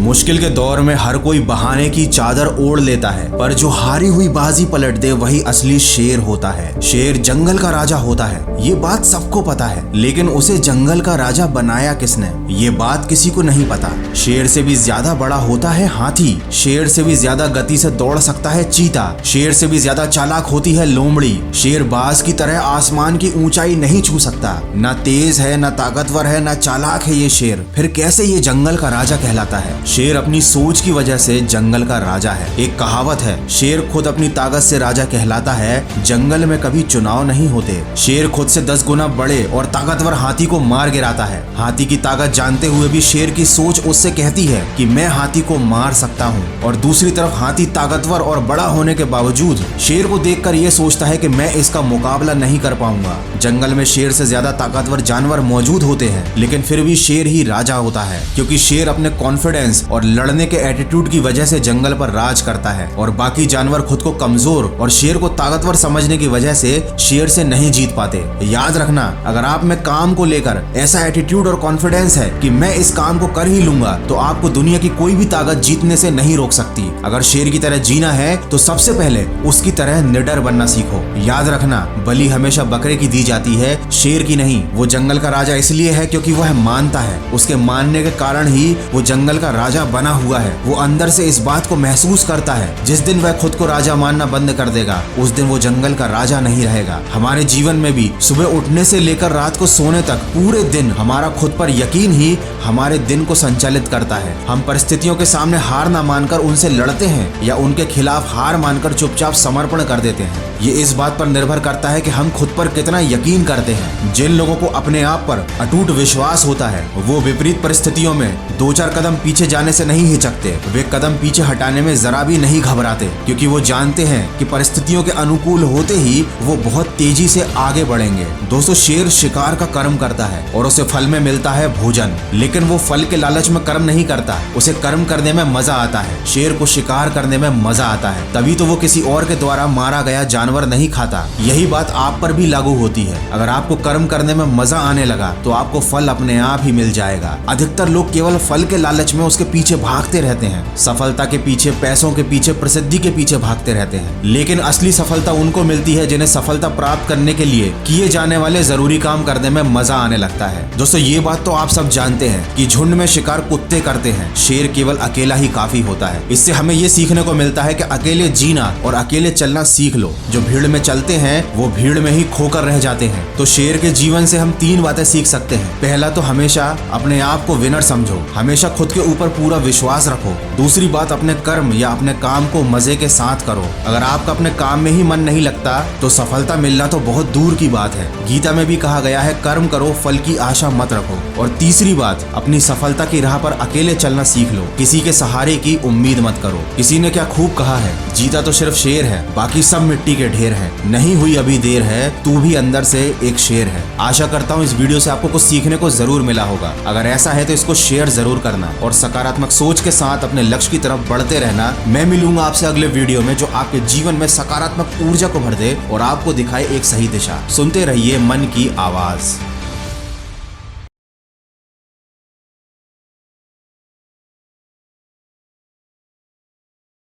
मुश्किल के दौर में हर कोई बहाने की चादर ओढ़ लेता है, पर जो हारी हुई बाजी पलट दे वही असली शेर होता है। शेर जंगल का राजा होता है, ये बात सबको पता है, लेकिन उसे जंगल का राजा बनाया किसने, ये बात किसी को नहीं पता। शेर से भी ज्यादा बड़ा होता है हाथी, शेर से भी ज्यादा गति से दौड़ सकता है चीता, शेर से भी ज्यादा चालाक होती है लोमड़ी। शेर बाज की तरह आसमान की ऊंचाई नहीं छू सकता, ना तेज है, ना ताकतवर है, ना चालाक है ये शेर, फिर कैसे ये जंगल का राजा कहलाता है। शेर अपनी सोच की वजह से जंगल का राजा है। एक कहावत है, शेर खुद अपनी ताकत से राजा कहलाता है, जंगल में कभी चुनाव नहीं होते। शेर खुद से 10 गुना बड़े और ताकतवर हाथी को मार गिराता है। हाथी की ताकत जानते हुए भी शेर की सोच उससे कहती है कि मैं हाथी को मार सकता हूँ, और दूसरी तरफ हाथी ताकतवर और बड़ा होने के बावजूद शेर को देखकर ये सोचता है कि मैं इसका मुकाबला नहीं कर पाऊंगा। जंगल में शेर से ज्यादा ताकतवर जानवर मौजूद होते हैं, लेकिन फिर भी शेर ही राजा होता है, क्योंकि शेर अपने कॉन्फिडेंस और लड़ने के एटीट्यूड की वजह से जंगल पर राज करता है, और बाकी जानवर खुद को कमजोर और शेर को ताकतवर समझने की वजह से शेर से नहीं जीत पाते। याद रखना, अगर आप में काम को लेकर ऐसा एटीट्यूड और कॉन्फिडेंस है कि मैं इस काम को कर ही लूंगा, तो आपको दुनिया की कोई भी ताकत जीतने से नहीं रोक सकती। अगर शेर की तरह जीना है तो सबसे पहले उसकी तरह निडर बनना सीखो। याद रखना, बलि हमेशा बकरे की दी जाती है, शेर की नहीं। वो जंगल का राजा इसलिए है क्योंकि वह मानता है, उसके मानने के कारण ही वो जंगल का राजा बना हुआ है। वो अंदर से इस बात को महसूस करता है, जिस दिन वह खुद को राजा मानना बंद कर देगा, उस दिन वो जंगल का राजा नहीं रहेगा। हमारे जीवन में भी सुबह उठने से लेकर रात को सोने तक पूरे दिन हमारा खुद पर यकीन ही हमारे दिन को संचालित करता है। हम परिस्थितियों के सामने हार ना मानकर उनसे लड़ते हैं, या उनके खिलाफ हार मानकर चुपचाप समर्पण कर देते हैं। ये इस बात पर निर्भर करता है कि हम खुद पर कितना यकीन करते हैं। जिन लोगों को अपने आप पर अटूट विश्वास होता है, वो विपरीत परिस्थितियों में 2-4 कदम पीछे जाने से नहीं हिचकते। वे कदम पीछे हटाने में जरा भी नहीं घबराते, क्योंकि वो जानते हैं कि परिस्थितियों के अनुकूल होते ही वो बहुत तेजी से आगे बढ़ेंगे। दोस्तों, शेर शिकार का कर्म करता है और उसे फल में मिलता है भोजन, लेकिन वो फल के लालच में कर्म नहीं करता, उसे कर्म करने में मजा आता है। शेर को शिकार करने में मजा आता है, तभी तो वो किसी और के द्वारा मारा गया जानवर नहीं खाता। यही बात आप पर भी लागू होती है। अगर आपको कर्म करने में मजा आने लगा तो आपको फल अपने आप ही मिल जाएगा। अधिकतर लोग केवल फल के लालच में उसके पीछे भागते रहते हैं, सफलता के पीछे, पैसों के पीछे, प्रसिद्धि के पीछे भागते रहते हैं, लेकिन असली सफलता उनको मिलती है जिन्हें सफलता प्राप्त करने के लिए किए जाने वाले जरूरी काम करने में मजा आने लगता है। दोस्तों, ये बात तो आप सब जानते हैं कि झुंड में शिकार कुत्ते करते हैं, शेर केवल अकेला ही काफी होता है। इससे हमें ये सीखने को मिलता है कि अकेले जीना और अकेले चलना सीख लो। जो भीड़ में चलते हैं वो भीड़ में ही खोकर रह जाते हैं। तो शेर के जीवन से हम 3 बातें सीख सकते हैं। पहला तो हमेशा अपने आप को विनर समझो, हमेशा खुद के ऊपर पूरा विश्वास रखो। दूसरी बात, अपने कर्म या अपने काम को मजे के साथ करो। अगर आपका अपने काम में ही मन नहीं लगता तो सफलता मिलना तो बहुत दूर की बात है। गीता में भी कहा गया है, कर्म करो, फल की आशा मत रखो। और तीसरी बात, अपनी सफलता की राह पर अकेले चलना सीख लो, किसी के सहारे की उम्मीद मत करो। किसी ने क्या खूब कहा है, जीता तो सिर्फ शेर है, बाकी सब मिट्टी के ढेर है। नहीं हुई अभी देर है, तू भी अंदर से एक शेर है। आशा करता हूँ इस वीडियो से आपको कुछ सीखने को जरूर मिला होगा। अगर ऐसा है तो इसको शेयर जरूर करना और सकारात्मक सोच के साथ अपने लक्ष्य की तरफ बढ़ते रहना। मैं मिलूंगा आपसे अगले वीडियो में, जो आपके जीवन में सकारात्मक ऊर्जा को भर दे और आपको दिखाए एक सही दिशा। सुनते रहिए मन की आवाज।